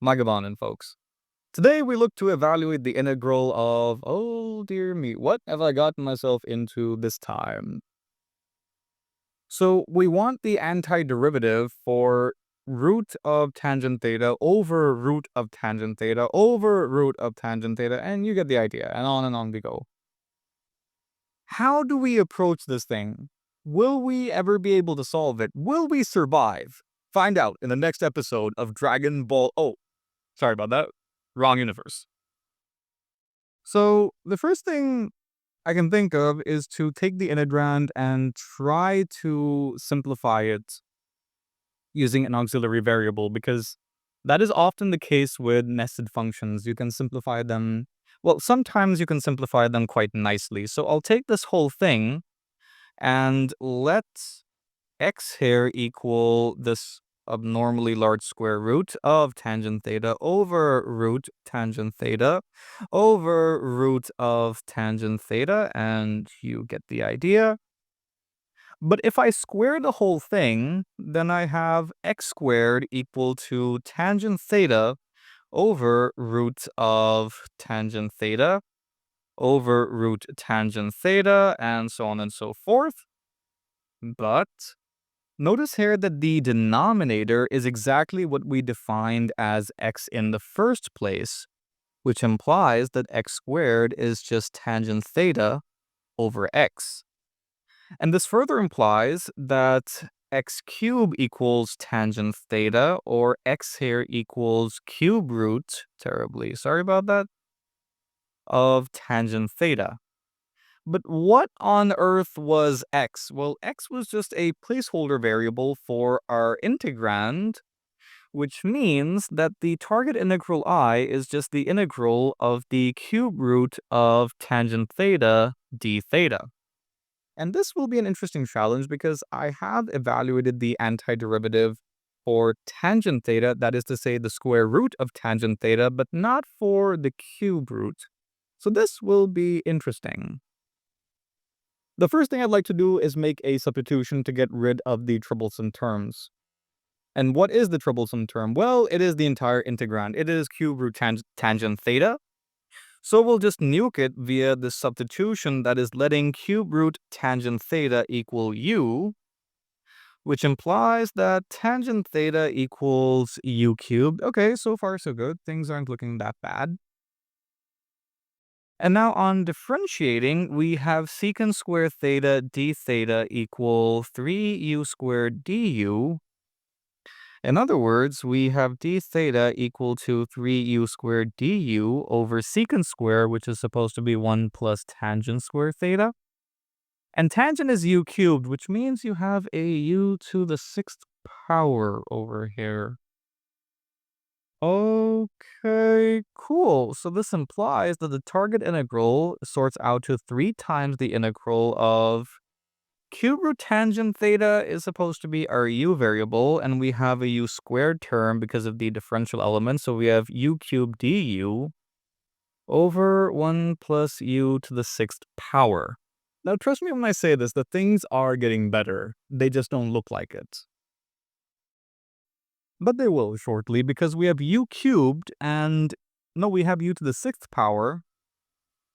Magabanan, folks. Today we look to evaluate the integral of, oh dear me, what have I gotten myself into this time? So we want the antiderivative for root of tangent theta over root of tangent theta over root of tangent theta, and you get the idea, and on we go. How do we approach this thing? Will we ever be able to solve it? Will we survive? Find out in the next episode of Dragon Ball. Oh, sorry about that. Wrong universe. So the first thing I can think of is to take the integrand and try to simplify it using an auxiliary variable, because that is often the case with nested functions. You can simplify them. Well, sometimes you can simplify them quite nicely. So I'll take this whole thing and let x here equal this abnormally large square root of tangent theta over root tangent theta over root of tangent theta, and you get the idea. But if I square the whole thing, then I have x squared equal to tangent theta over root of tangent theta over root tangent theta, and so on and so forth. But notice here that the denominator is exactly what we defined as x in the first place, which implies that x squared is just tangent theta over x. And this further implies that x cubed equals tangent theta, or x here equals cube root, terribly sorry about that, of tangent theta. But what on earth was x? Well, x was just a placeholder variable for our integrand, which means that the target integral I is just the integral of the cube root of tangent theta d theta. And this will be an interesting challenge because I have evaluated the antiderivative for tangent theta, that is to say the square root of tangent theta, but not for the cube root. So this will be interesting. The first thing I'd like to do is make a substitution to get rid of the troublesome terms. And what is the troublesome term? Well, it is the entire integrand. It is cube root tangent theta. So we'll just nuke it via the substitution that is letting cube root tangent theta equal u, which implies that tangent theta equals u cubed. Okay, so far so good. Things aren't looking that bad. And now on differentiating, we have secant square theta d theta equal 3u squared du. In other words, we have d theta equal to 3u squared du over secant square, which is supposed to be 1 plus tangent square theta. And tangent is u cubed, which means you have a u to the 6th power over here. Okay, cool. So this implies that the target integral sorts out to 3 times the integral of cube root tangent theta is supposed to be our u variable, and we have a u squared term because of the differential element. So we have u cubed du over 1 plus u to the 6th power. Now, trust me when I say this, the things are getting better. They just don't look like it. But they will shortly, because we have u cubed and, no, we have u to the 6th power,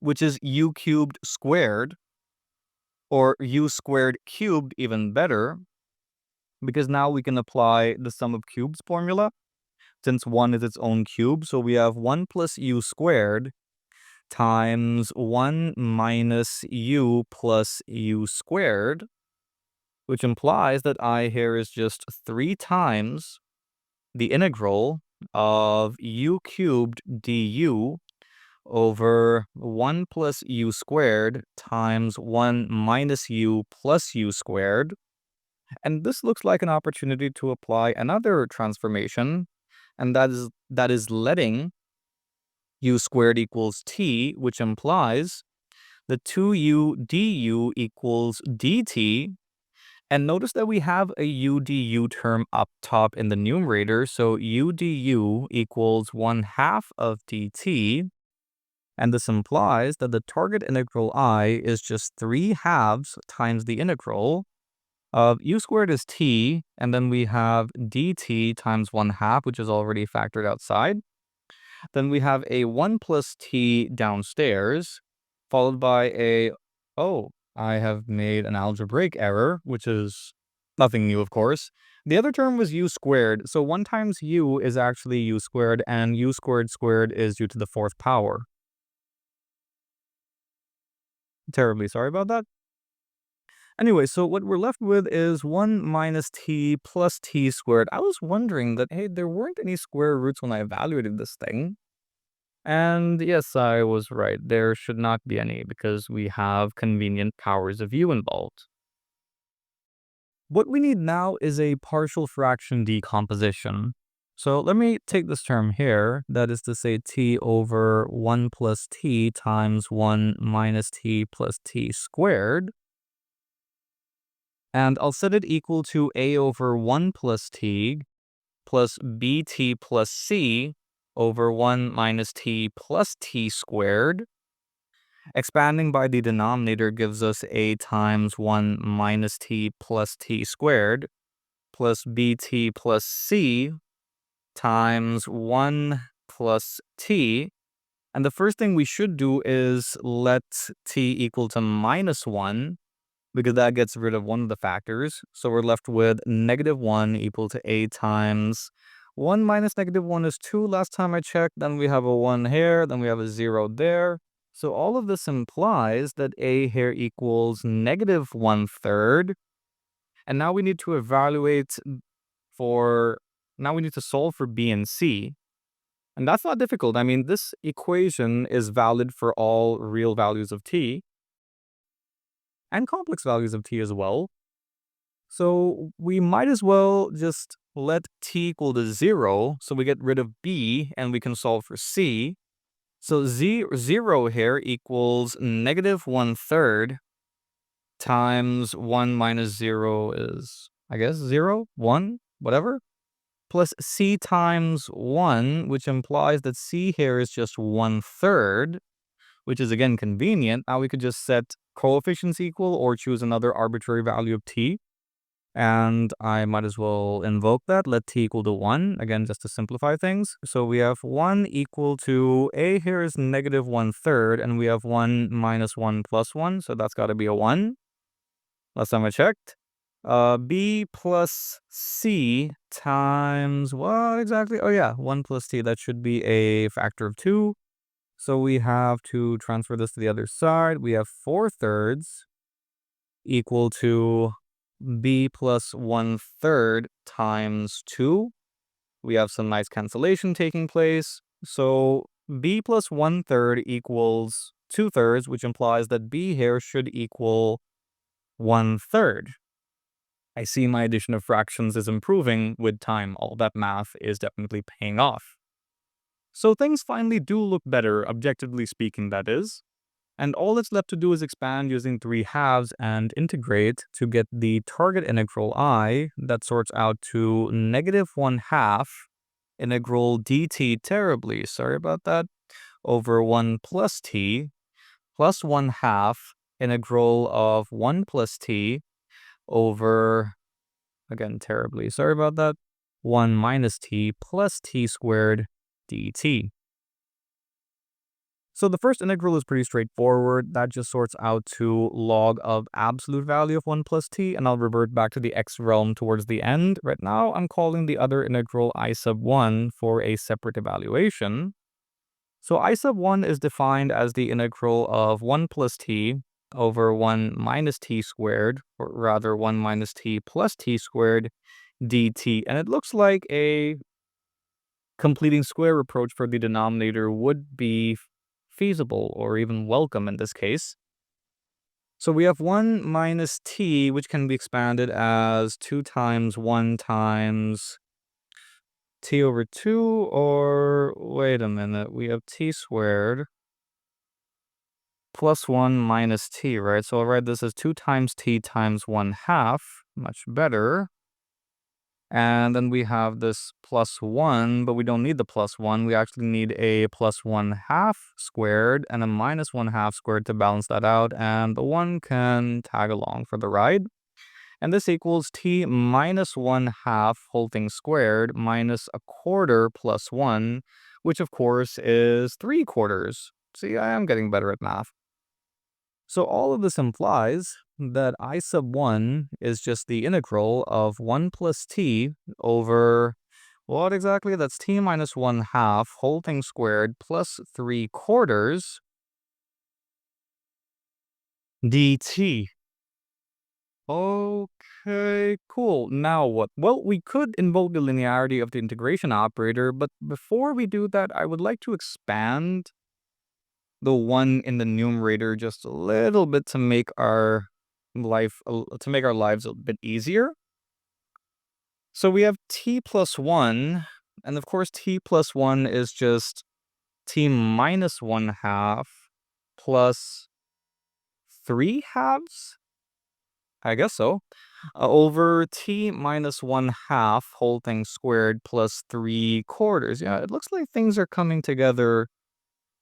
which is u cubed squared, or u squared cubed even better, because now we can apply the sum of cubes formula, since 1 is its own cube. So we have 1 plus u squared times 1 minus u plus u squared, which implies that I here is just 3 times the integral of u cubed du over 1 plus u squared times 1 minus u plus u squared. And this looks like an opportunity to apply another transformation, and that is letting u squared equals t, which implies the 2u du equals dt. And notice that we have a u du term up top in the numerator, so u du equals 1/2 of dt. And this implies that the target integral I is just 3/2 times the integral U squared is t, and then we have dt times 1/2, which is already factored outside. Then we have a 1 plus t downstairs, followed by a, oh, I have made an algebraic error, which is nothing new, of course. The other term was u squared, so 1 times u is actually u squared, and u squared squared is due to the 4th power. Terribly sorry about that. Anyway, so what we're left with is 1 minus t plus t squared. I was wondering that, hey, there weren't any square roots when I evaluated this thing. And yes, I was right. There should not be any because we have convenient powers of u involved. What we need now is a partial fraction decomposition. So let me take this term here, that is to say t over 1 plus t times 1 minus t plus t squared. And I'll set it equal to a over 1 plus t plus bt plus c over 1 minus t plus t squared. Expanding by the denominator gives us a times 1 minus t plus t squared plus bt plus c times 1 plus t. And the first thing we should do is let t equal to minus 1, because that gets rid of one of the factors. So we're left with -1 equal to a times 1 minus -1 is 2 last time I checked. Then we have a 1 here, then we have a 0 there. So all of this implies that a here equals -1/3. And now we need to now we need to solve for b and c. And that's not difficult. I mean, this equation is valid for all real values of t and complex values of t as well. So we might as well just let t equal to 0, so we get rid of b and we can solve for c. So 0 here equals -1/3 times 1 minus 0 is, I guess, 0, 1, whatever, plus c times 1, which implies that c here is just 1/3, which is again convenient. Now we could just set coefficients equal or choose another arbitrary value of t. And I might as well invoke that, let t equal to 1, again, just to simplify things. So we have 1 equal to, a here is -1/3, and we have 1 minus 1 plus 1, so that's got to be a 1. Last time I checked. B plus c times what exactly? Oh yeah, 1 plus t, that should be a factor of 2. So we have to transfer this to the other side. We have 4/3 equal to b plus 1/3 times 2. We have some nice cancellation taking place. So b plus 1/3 equals 2/3, which implies that b here should equal 1/3. I see my addition of fractions is improving with time. All that math is definitely paying off. So things finally do look better, objectively speaking, that is. And all that's left to do is expand using 3/2 and integrate to get the target integral I that sorts out to -1/2 integral dt, terribly sorry about that, over 1 plus t plus 1/2 integral of 1 plus t over, again, terribly sorry about that, 1 minus t plus t squared dt. So the first integral is pretty straightforward. That just sorts out to log of absolute value of 1 plus t, and I'll revert back to the x realm towards the end. Right now, I'm calling the other integral I sub 1 for a separate evaluation. So I sub 1 is defined as the integral of 1 plus t over 1 minus t squared, or rather 1 minus t plus t squared dt. And it looks like a completing square approach for the denominator would be feasible or even welcome in this case. So we have 1 minus t, which can be expanded as 2 times 1 times t over 2, or wait a minute, we have t squared plus 1 minus t, right? So I'll write this as 2 times t times 1/2, much better. And then we have this plus 1, but we don't need the plus 1. We actually need a plus 1/2 squared and a minus 1/2 squared to balance that out. And the 1 can tag along for the ride. And this equals t minus 1/2 whole thing squared minus 1/4 plus 1, which of course is 3/4. See, I am getting better at math. So all of this implies that I sub 1 is just the integral of 1 plus t over what exactly? That's t minus 1/2 whole thing squared plus 3/4 dt. Okay, cool. Now what? Well, we could invoke the linearity of the integration operator, but before we do that, I would like to expand the 1 in the numerator just a little bit to make our lives a bit easier. So we have t plus 1, and of course t plus 1 is just t minus 1/2 plus 3/2. I guess so. Over t minus 1/2 whole thing squared plus 3/4. Yeah, it looks like things are coming together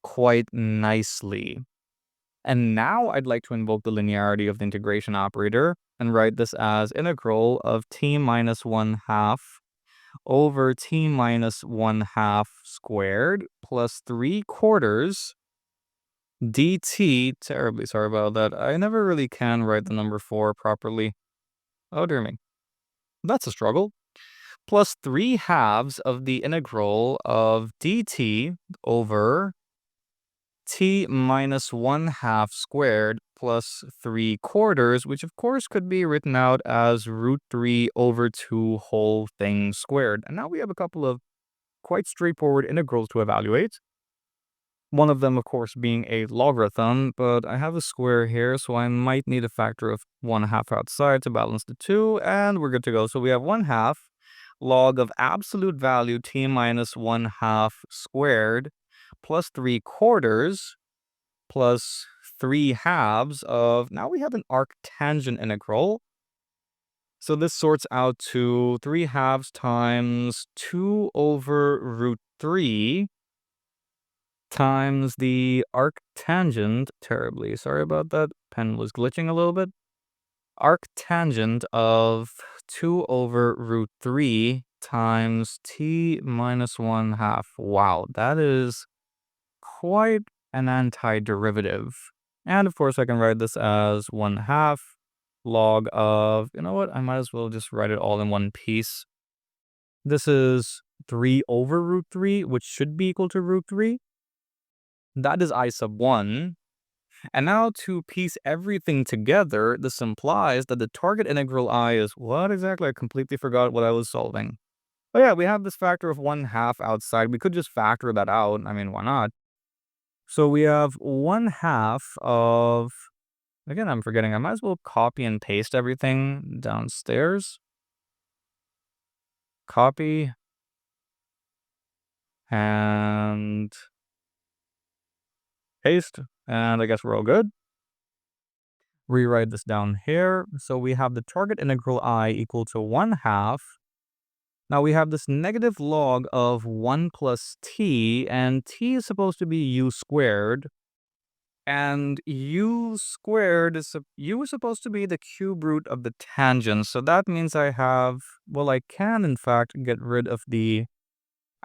quite nicely. And now I'd like to invoke the linearity of the integration operator and write this as integral of t minus 1/2 over t minus 1/2 squared plus 3/4 dt. Terribly sorry about that. I never really can write the number 4 properly. Oh dear me. That's a struggle. Plus 3/2 of the integral of dt over t minus 1/2 squared plus 3/4, which of course could be written out as root 3 over 2 whole thing squared. And now we have a couple of quite straightforward integrals to evaluate. One of them, of course, being a logarithm, but I have a square here, so I might need a factor of 1/2 outside to balance the two, and we're good to go. So we have 1/2 log of absolute value t minus 1/2 squared plus 3/4 plus 3/2 of, now we have an arctangent integral. So this sorts out to 3/2 times 2 over root 3 times the arctangent, terribly sorry about that, pen was glitching a little bit, arctangent of 2 over root 3 times t minus 1/2. Wow, that is quite an antiderivative. And of course I can write this as 1/2 log of, you know what, I might as well just write it all in one piece. This is 3 over root 3, which should be equal to root 3. That is I sub 1. And now to piece everything together, this implies that the target integral I is what exactly? I completely forgot what I was solving. But yeah, we have this factor of 1/2 outside. We could just factor that out. I mean, why not? So we have 1/2 of, again, I'm forgetting. I might as well copy and paste everything downstairs. Copy. And paste. And I guess we're all good. Rewrite this down here. So we have the target integral I equal to 1/2. Now we have this negative log of 1 plus t, and t is supposed to be u squared. And u squared is supposed to be the cube root of the tangent. So that means I have, well, I can in fact get rid of the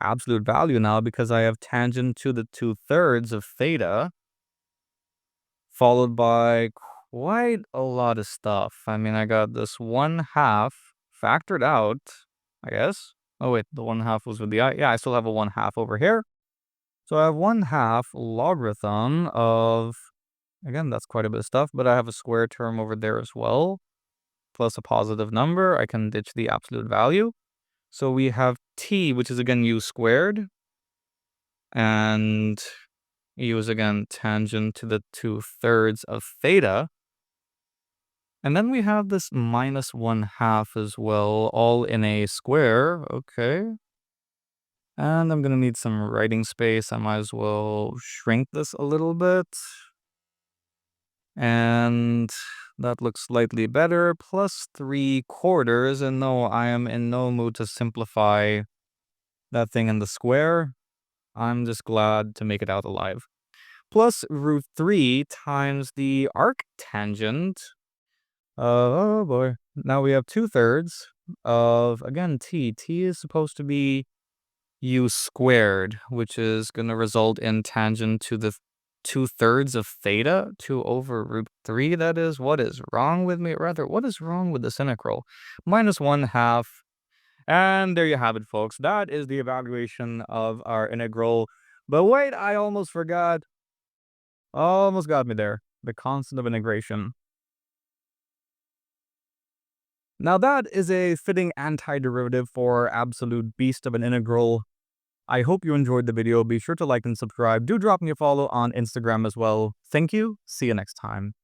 absolute value now because I have tangent to the 2/3 of theta, followed by quite a lot of stuff. I mean, I got this 1/2 factored out, I guess. Oh wait, the 1/2 was with the I. Yeah, I still have a 1/2 over here. So I have 1/2 logarithm of, again, that's quite a bit of stuff, but I have a square term over there as well, plus a positive number. I can ditch the absolute value. So we have t, which is again u squared, and u is again tangent to the 2/3 of theta. And then we have this minus 1/2 as well, all in a square. Okay. And I'm going to need some writing space. I might as well shrink this a little bit. And that looks slightly better. Plus 3/4. And no, I am in no mood to simplify that thing in the square. I'm just glad to make it out alive. Plus root 3 times the arctangent. Oh boy. Now we have 2/3 of, again, t. T is supposed to be u squared, which is going to result in tangent to the 2/3 of theta, 2 over root 3, that is. What is wrong with me? Rather, what is wrong with this integral? Minus 1/2. And there you have it, folks. That is the evaluation of our integral. But wait, I almost forgot. Almost got me there. The constant of integration. Now that is a fitting antiderivative for absolute beast of an integral. I hope you enjoyed the video. Be sure to like and subscribe. Do drop me a follow on Instagram as well. Thank you. See you next time.